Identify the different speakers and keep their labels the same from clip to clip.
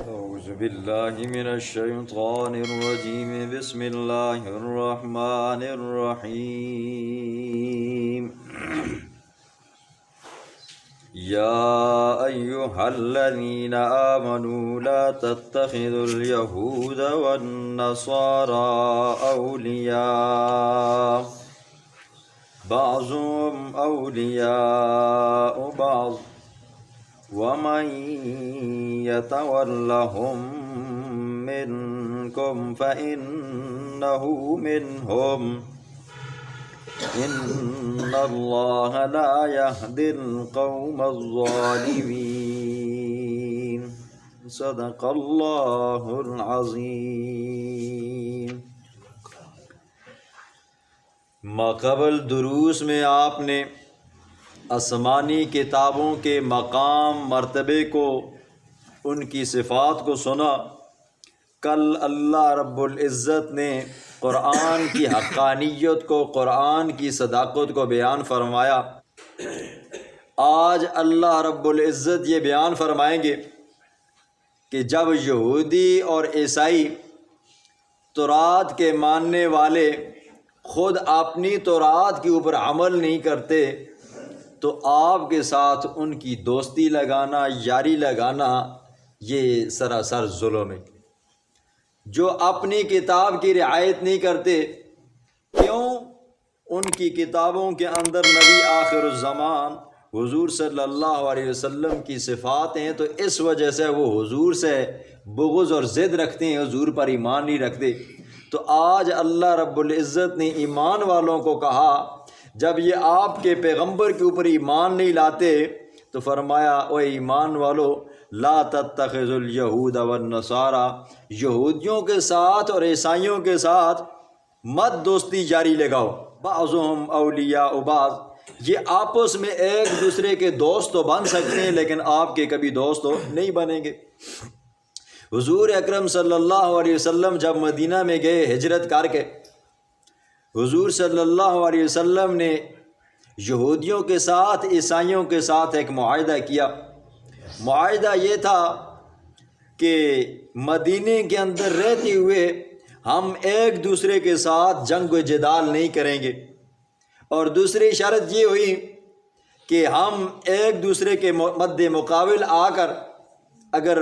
Speaker 1: أعوذ بالله من الشيطان الرجيم بسم الله الرحمن الرحيم يا أيها الذين آمنوا لا تتخذوا اليهود والنصارى أولياء بعضهم أولياء بعض ومن يتولهم منكم فإنه منهم إن الله لا يهدي القوم الظالمين صدق الله العظيم۔ ماقبل دروس میں آپ نے آسمانی کتابوں کے مقام مرتبے کو، ان کی صفات کو سنا۔ کل اللہ رب العزت نے قرآن کی حقانیت کو، قرآن کی صداقت کو بیان فرمایا۔ آج اللہ رب العزت یہ بیان فرمائیں گے کہ جب یہودی اور عیسائی تورات کے ماننے والے خود اپنی تورات کے اوپر عمل نہیں کرتے تو آپ کے ساتھ ان کی دوستی لگانا، یاری لگانا یہ سراسر ظلم ہے۔ جو اپنی کتاب کی رعایت نہیں کرتے، کیوں؟ ان کی کتابوں کے اندر نبی آخر الزمان حضور صلی اللہ علیہ وسلم کی صفات ہیں، تو اس وجہ سے وہ حضور سے بغض اور ضد رکھتے ہیں، حضور پر ایمان نہیں رکھتے۔ تو آج اللہ رب العزت نے ایمان والوں کو کہا، جب یہ آپ کے پیغمبر کے اوپر ایمان نہیں لاتے تو فرمایا او ایمان والو لا تتخذوا الیہود والنصارى، یہودیوں کے ساتھ اور عیسائیوں کے ساتھ مت دوستی جاری لگاؤ۔ بعضهم اولیاء بعض، یہ آپس میں ایک دوسرے کے دوست تو بن سکتے ہیں لیکن آپ کے کبھی دوست تو نہیں بنیں گے۔ حضور اکرم صلی اللہ علیہ وسلم جب مدینہ میں گئے ہجرت کر کے، حضور صلی اللہ علیہ وسلم نے یہودیوں کے ساتھ، عیسائیوں کے ساتھ ایک معاہدہ کیا۔ معاہدہ یہ تھا کہ مدینے کے اندر رہتے ہوئے ہم ایک دوسرے کے ساتھ جنگ و جدال نہیں کریں گے، اور دوسری شرط یہ ہوئی کہ ہم ایک دوسرے کے مد مقابل آ کر اگر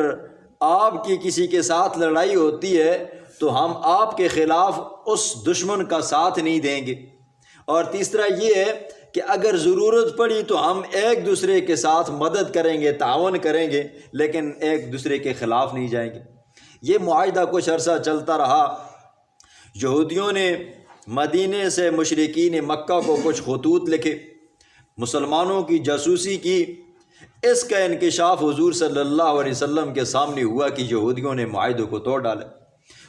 Speaker 1: آپ کی کسی کے ساتھ لڑائی ہوتی ہے تو ہم آپ کے خلاف اس دشمن کا ساتھ نہیں دیں گے، اور تیسرا یہ ہے کہ اگر ضرورت پڑی تو ہم ایک دوسرے کے ساتھ مدد کریں گے، تعاون کریں گے، لیکن ایک دوسرے کے خلاف نہیں جائیں گے۔ یہ معاہدہ کچھ عرصہ چلتا رہا۔ یہودیوں نے مدینے سے مشرکین مکہ کو کچھ خطوط لکھے، مسلمانوں کی جاسوسی کی۔ اس کا انکشاف حضور صلی اللہ علیہ وسلم کے سامنے ہوا کہ یہودیوں نے معاہدوں کو توڑ ڈالا۔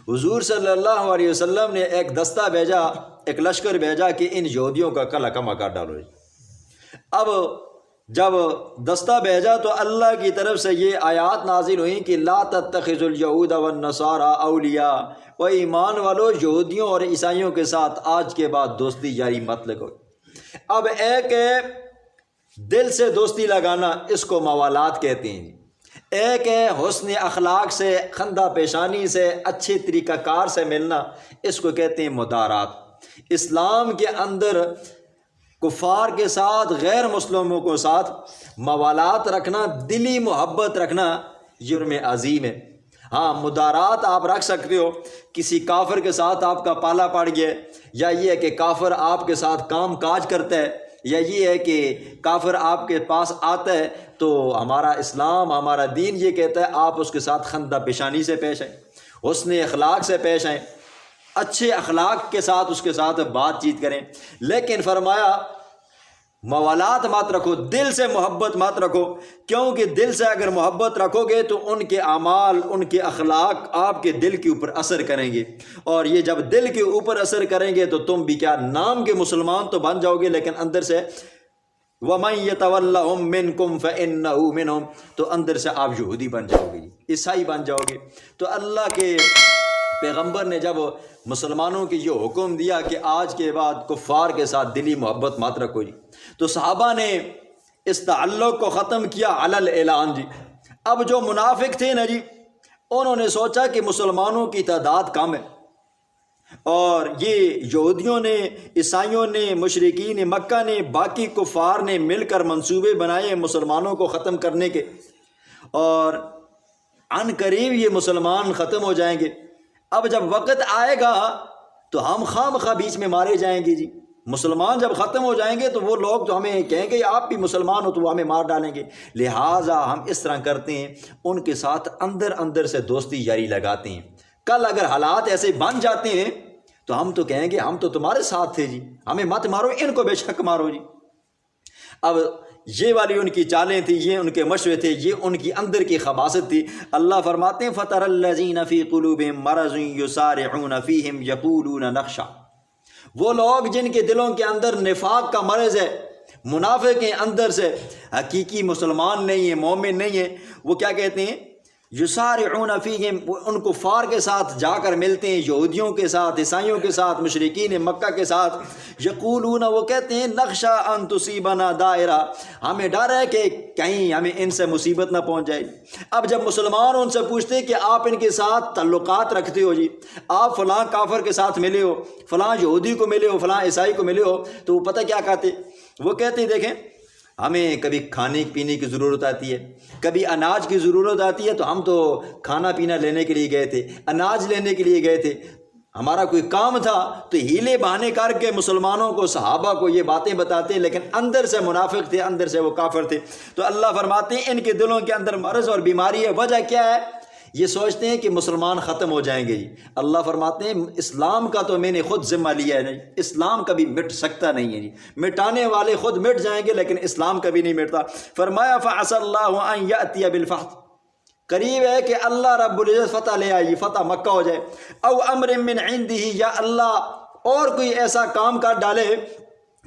Speaker 1: حضور صلی اللہ علیہ وسلم نے ایک دستہ بھیجا، ایک لشکر بھیجا کہ ان یہودیوں کا کل کما کر ڈالو۔ اب جب دستہ بھیجا تو اللہ کی طرف سے یہ آیات نازل ہوئیں کہ لا تتخذوا الیہود والنصارى اولیاء، و ایمان والو یہودیوں اور عیسائیوں کے ساتھ آج کے بعد دوستی جاری مت لگو۔ اب ایک ہے دل سے دوستی لگانا، اس کو موالات کہتے ہیں۔ ایک ہے حسن اخلاق سے، خندہ پیشانی سے، اچھے طریقہ کار سے ملنا، اس کو کہتے ہیں مدارات۔ اسلام کے اندر کفار کے ساتھ، غیر مسلموں کے ساتھ موالات رکھنا، دلی محبت رکھنا جرم عظیم ہے۔ ہاں مدارات آپ رکھ سکتے ہو، کسی کافر کے ساتھ آپ کا پالا پڑ گیا، یا یہ ہے کہ کافر آپ کے ساتھ کام کاج کرتا ہے، یا یہ ہے کہ کافر آپ کے پاس آتا ہے، تو ہمارا اسلام، ہمارا دین یہ کہتا ہے آپ اس کے ساتھ خندہ پیشانی سے پیش آئیں، حسن اخلاق سے پیش آئیں، اچھے اخلاق کے ساتھ اس کے ساتھ بات چیت کریں۔ لیکن فرمایا موالات مت رکھو، دل سے محبت مت رکھو، کیونکہ دل سے اگر محبت رکھو گے تو ان کے اعمال، ان کے اخلاق آپ کے دل کے اوپر اثر کریں گے، اور یہ جب دل کے اوپر اثر کریں گے تو تم بھی کیا نام کے مسلمان تو بن جاؤ گے، لیکن اندر سے وَمَن يَتَوَلَّهُم مِّنكُمْ فَإِنَّهُ مِنْهُمْ، تو اندر سے آپ یہودی بن جاؤ گے، عیسائی بن جاؤ گے۔ تو اللہ کے پیغمبر نے جب مسلمانوں کی یہ حکم دیا کہ آج کے بعد کفار کے ساتھ دلی محبت مت رکھو جی، تو صحابہ نے اس تعلق کو ختم کیا علی الاعلان جی۔ اب جو منافق تھے نا جی، انہوں نے سوچا کہ مسلمانوں کی تعداد کم ہے اور یہ یہودیوں نے، عیسائیوں نے، مشرکین مکہ نے، باقی کفار نے مل کر منصوبے بنائے مسلمانوں کو ختم کرنے کے، اور عن قریب یہ مسلمان ختم ہو جائیں گے۔ اب جب وقت آئے گا تو ہم خام خواہ بیچ میں مارے جائیں گے جی۔ مسلمان جب ختم ہو جائیں گے تو وہ لوگ تو ہمیں کہیں گے آپ بھی مسلمان ہو تو وہ ہمیں مار ڈالیں گے، لہٰذا ہم اس طرح کرتے ہیں، ان کے ساتھ اندر اندر سے دوستی یاری لگاتے ہیں۔ کل اگر حالات ایسے بن جاتے ہیں تو ہم تو کہیں گے ہم تو تمہارے ساتھ تھے جی، ہمیں مت مارو، ان کو بے شک مارو جی۔ اب یہ والی ان کی چالیں تھیں، یہ ان کے مشورے تھے، یہ ان کی اندر کی خباثت تھی۔ اللہ فرماتے ہیں فَتَرَى الَّذِينَ فِي قُلُوبِهِم مَّرَضٌ يُسَارِعُونَ فِيهِمْ يَقُولُونَ نَخْشَىٰ، وہ لوگ جن کے دلوں کے اندر نفاق کا مرض ہے، منافق ہیں اندر سے، حقیقی مسلمان نہیں ہیں، مومن نہیں ہیں، وہ کیا کہتے ہیں؟ یسارعون فیہم، ان کفار کے ساتھ جا کر ملتے ہیں، یہودیوں کے ساتھ، عیسائیوں کے ساتھ، مشرکین مکہ کے ساتھ، یقولون، وہ کہتے ہیں نخشى ان تصیبنا دائرہ، ہمیں ڈر ہے کہ کہیں ہمیں ان سے مصیبت نہ پہنچ جائے۔ اب جب مسلمان ان سے پوچھتے کہ آپ ان کے ساتھ تعلقات رکھتے ہو جی، آپ فلاں کافر کے ساتھ ملے ہو، فلاں یہودی کو ملے ہو، فلاں عیسائی کو ملے ہو، تو وہ پتہ کیا کہتے؟ وہ کہتے ہیں دیکھیں ہمیں کبھی کھانے پینے کی ضرورت آتی ہے، کبھی اناج کی ضرورت آتی ہے، تو ہم تو کھانا پینا لینے کے لیے گئے تھے، اناج لینے کے لیے گئے تھے، ہمارا کوئی کام تھا، تو ہیلے بہانے کر کے مسلمانوں کو، صحابہ کو یہ باتیں بتاتے ہیں، لیکن اندر سے منافق تھے، اندر سے وہ کافر تھے۔ تو اللہ فرماتے ہیں ان کے دلوں کے اندر مرض اور بیماری ہے۔ وجہ کیا ہے؟ یہ سوچتے ہیں کہ مسلمان ختم ہو جائیں گے جی۔ اللہ فرماتے ہیں اسلام کا تو میں نے خود ذمہ لیا ہے نہیں، اسلام کبھی مٹ سکتا نہیں ہے جی، مٹانے والے خود مٹ جائیں گے لیکن اسلام کبھی نہیں مٹتا۔ فرمایا فَعَسَى اللَّهُ أَن يَأْتِيَ بِالْفَتْحِ، قریب ہے کہ اللہ رب العزت فتح لے آئے، فتح مکہ ہو جائے، او امر من عنده، یا اللہ اور کوئی ایسا کام کر ڈالے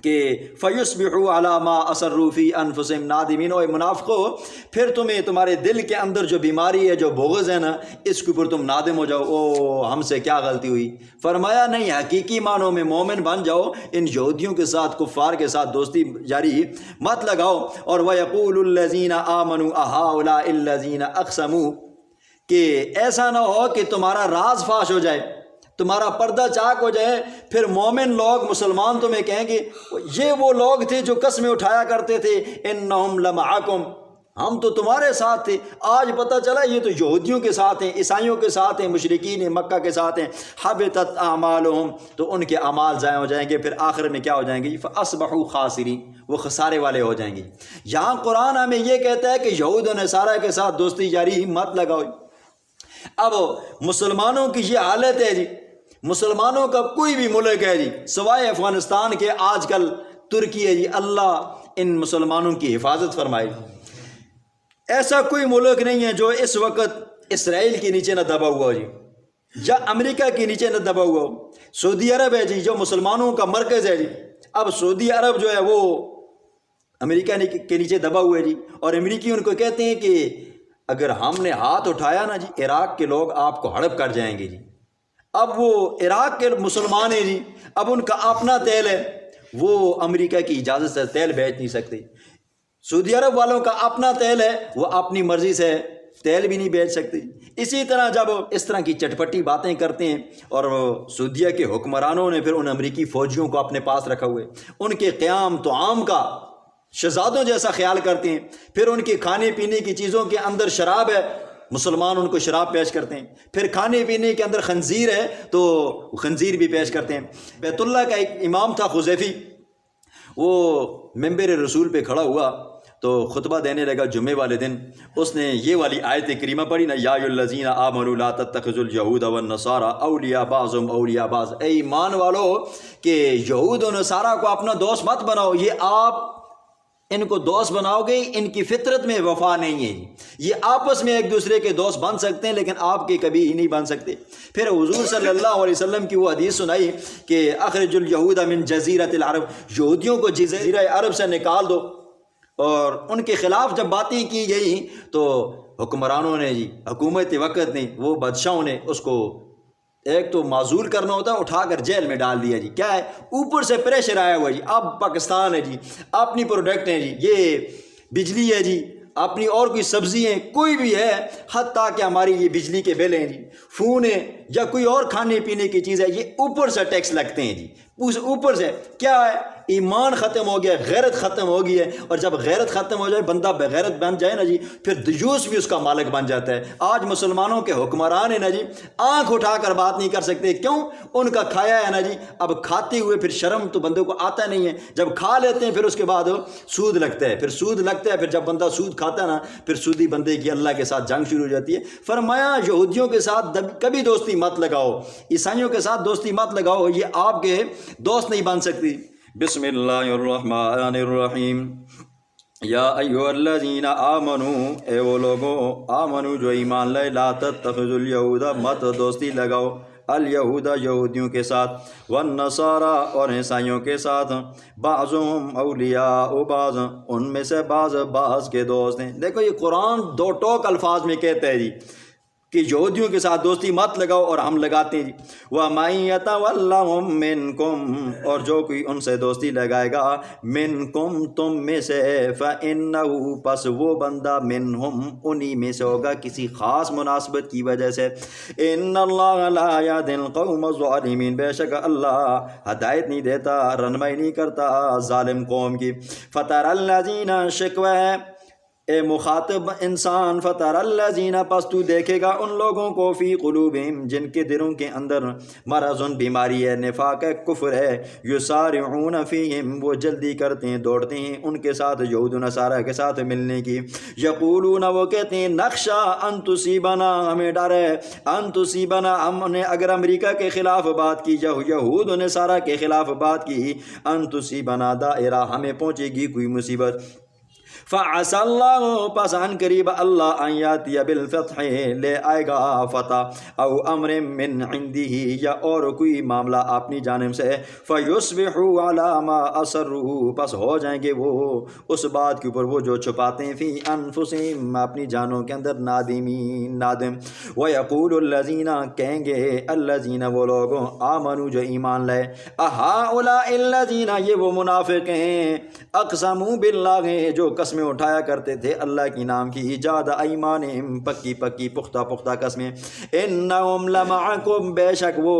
Speaker 1: کہ فَيُصْبِحُوا عَلَى مَا أَسَرُّوا فِي أَنفُسِهِمْ نَادِمِينَ، اوے منافقو پھر تمہیں تمہارے دل کے اندر جو بیماری ہے، جو بغض ہے نا، اس کے اوپر تم نادم ہو جاؤ، او ہم سے کیا غلطی ہوئی۔ فرمایا نہیں، حقیقی معنوں میں مومن بن جاؤ، ان یہودیوں کے ساتھ، کفار کے ساتھ دوستی جاری مت لگاؤ۔ اور وَيَقُولُ الَّذِينَ آمَنُوا أَهَٰؤُلَاءِ الَّذِينَ أَقْسَمُوا، کہ ایسا نہ ہو کہ تمہارا راز فاش ہو جائے، تمہارا پردہ چاک ہو جائے، پھر مومن لوگ، مسلمان تمہیں کہیں گے یہ وہ لوگ تھے جو قسمیں اٹھایا کرتے تھے انہم لمعکم، ہم تو تمہارے ساتھ تھے، آج پتہ چلا یہ تو یہودیوں کے ساتھ ہیں، عیسائیوں کے ساتھ ہیں، مشرکین مکہ کے ساتھ ہیں۔ حبطت اعمالہم، تو ان کے اعمال ضائع ہو جائیں گے، پھر آخر میں کیا ہو جائیں گے؟ فاصبحوا خاسرین، وہ خسارے والے ہو جائیں گے۔ یہاں قرآن ہمیں یہ کہتا ہے کہ یہود و نصارہ کے ساتھ دوستی جاری مت لگاؤ۔ اب مسلمانوں کی یہ حالت ہے جی، مسلمانوں کا کوئی بھی ملک ہے جی سوائے افغانستان کے، آج کل ترکی ہے جی، اللہ ان مسلمانوں کی حفاظت فرمائے۔ ایسا کوئی ملک نہیں ہے جو اس وقت اسرائیل کے نیچے نہ دبا ہوا ہو جی، یا امریکہ کے نیچے نہ دبا ہوا ہو۔ سعودی عرب ہے جی جو مسلمانوں کا مرکز ہے جی، اب سعودی عرب جو ہے وہ امریکہ کے نیچے دبا ہوا ہے جی، اور امریکی ان کو کہتے ہیں کہ اگر ہم نے ہاتھ اٹھایا نا جی، عراق کے لوگ آپ کو ہڑپ کر جائیں گے جی۔ اب وہ عراق کے مسلمان ہیں جی، اب ان کا اپنا تیل ہے، وہ امریکہ کی اجازت سے تیل بیچ نہیں سکتے۔ سعودی عرب والوں کا اپنا تیل ہے، وہ اپنی مرضی سے تیل بھی نہیں بیچ سکتے۔ اسی طرح جب اس طرح کی چٹپٹی باتیں کرتے ہیں، اور سعودیہ کے حکمرانوں نے پھر ان امریکی فوجیوں کو اپنے پاس رکھا ہوئے، ان کے قیام طعام کا شہزادوں جیسا خیال کرتے ہیں، پھر ان کے کھانے پینے کی چیزوں کے اندر شراب ہے، مسلمان ان کو شراب پیش کرتے ہیں، پھر کھانے پینے کے اندر خنزیر ہے تو خنزیر بھی پیش کرتے ہیں۔ بیت اللہ کا ایک امام تھا خزیفی، وہ منبر رسول پہ کھڑا ہوا تو خطبہ دینے لگا جمعے والے دن، اس نے یہ والی آیت کریمہ پڑھی نا، یا ایھا الذین آمنوا لا تتخذوا اليہود والنصارى اولیاء بعضهم اولیاء بعض، اے ایمان والو کہ یہود و نصارہ کو اپنا دوست مت بناؤ، یہ آپ ان کو دوست بناؤ گے، ان کی فطرت میں وفا نہیں ہے، یہ آپس میں ایک دوسرے کے دوست بن سکتے ہیں لیکن آپ کے کبھی ہی نہیں بن سکتے۔ پھر حضور صلی اللہ علیہ وسلم کی وہ حدیث سنائی کہ اخرج الیہود من جزیرۃ العرب، یہودیوں کو جزیرہ عرب سے نکال دو، اور ان کے خلاف جب باتیں کی گئی تو حکمرانوں نے جی، حکومت وقت نے، وہ بادشاہوں نے اس کو ایک تو معزول کرنا ہوتا ہے، اٹھا کر جیل میں ڈال دیا جی۔ کیا ہے؟ اوپر سے پریشر آیا ہوا جی، اب پاکستان ہے جی، اپنی پروڈکٹ ہیں جی، یہ بجلی ہے جی، اپنی اور کوئی سبزی ہیں کوئی بھی ہے، حتیٰ کہ ہماری یہ بجلی کے بل ہیں جی، فون ہے یا کوئی اور کھانے پینے کی چیز ہے، یہ اوپر سے ٹیکس لگتے ہیں جی، اوپر سے کیا ہے؟ ایمان ختم ہو گیا، غیرت ختم ہو گئی ہے، اور جب غیرت ختم ہو جائے بندہ بغیرت بن جائے نا جی، پھر دیوس بھی اس کا مالک بن جاتا ہے۔ آج مسلمانوں کے حکمران ہیں نا جی، آنکھ اٹھا کر بات نہیں کر سکتے، کیوں؟ ان کا کھایا ہے نا جی، اب کھاتے ہوئے پھر شرم تو بندے کو آتا نہیں ہے، جب کھا لیتے ہیں پھر اس کے بعد سود لگتا ہے، پھر جب بندہ سود کھاتا ہے نا، پھر سودی بندے کی اللہ کے ساتھ جنگ شروع ہو جاتی ہے۔ فرمایا یہودیوں کے ساتھ کبھی دوستی مت لگاؤ، عیسائیوں کے ساتھ دوستی مت لگاؤ، یہ آپ کے دوست نہیں بن سکتی۔ بسم اللہ الرحمن الرحیم۔ یا ایھا الذین آمنوا، اے وہ لوگوں آمنو جو ایمان لائے، لا تتخذوا الیہود، مت دوستی لگاؤ الیہود یہودیوں کے ساتھ، والنصارى اور عیسائیوں کے ساتھ، بعضهم اولیاء بعض، ان میں سے بعض کے دوست ہیں۔ دیکھو یہ قرآن دو ٹوک الفاظ میں کہتا ہے جی کہ یہودیوں کے ساتھ دوستی مت لگاؤ، اور ہم لگاتے ہیں جی۔ وَمَن يَتَوَلَّهُم مِّنكُمْ، اور جو کوئی ان سے دوستی لگائے گا، منکم تم میں سے، فَإِنَّهُ پس وہ بندہ، منہم انہی میں سے ہوگا، کسی خاص مناسبت کی وجہ سے۔ إِنَّ اللَّهَ لَا يَهْدِي الْقَوْمَ الظَّالِمِينَ، بے شک اللہ ہدایت نہیں دیتا، رہنمائی نہیں کرتا ظالم قوم کی۔ فَتَرَى الَّذِينَ شکوہ ہے اے مخاطب انسان، فطر الذین پس تو دیکھے گا ان لوگوں کو، فی قلوبہم جن کے دلوں کے اندر مرض بیماری ہے، نفاق ہے، کفر ہے، یسارعون فیہم وہ جلدی کرتے ہیں، دوڑتے ہیں ان کے ساتھ، یہود و نصارہ کے ساتھ ملنے کی، یقولون وہ کہتے ہیں، نخشا ان تصیبنا ہمیں ڈر ہے، ان تصیبنا ہم نے اگر امریکہ کے خلاف بات کی، یہود و نصارہ کے خلاف بات کی، ان تصیبنا دائرہ ہمیں پہنچے گی کوئی مصیبت۔ فَعَسَى اللَّهُ پس ان قریب اللہ ان یاتی بالفتح لے آئے گا فتح، او امر من عنده یا اور کوئی معاملہ اپنی جانب سے، فَيُصْبِحُوا عَلَى مَا أَسَرُّوا پس ہو جائیں گے وہ اس بات کے اوپر وہ جو چھپاتے ہیں، فی انفسہم اپنی جانوں کے اندر، نادمین نادم۔ وَيَقُولُ الَّذِينَ کہیں گے الَّذِينَ وہ لوگوں آمنوا جو ایمان لائے، أَهَٰؤُلَاءِ الَّذِينَ یہ وہ منافق ہیں، اقسموا باللہ جو قسمیں اٹھایا کرتے تھے اللہ کی نام کی، ایجاد ایمانہم پکی پختہ قسمیں، انہم لمعکم بے شک وہ،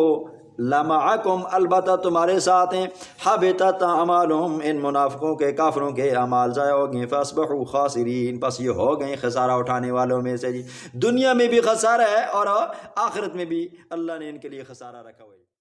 Speaker 1: لمعکم البتہ تمہارے ساتھ ہیں، حبطت اعمالہم ان منافقوں کے کافروں کے اعمال ضائع ہو گئے، فاصبحوا خاسرین پس یہ ہو گئے خسارہ اٹھانے والوں میں سے جی، دنیا میں بھی خسارہ ہے اور آخرت میں بھی اللہ نے ان کے لیے خسارہ رکھا ہوا ہے۔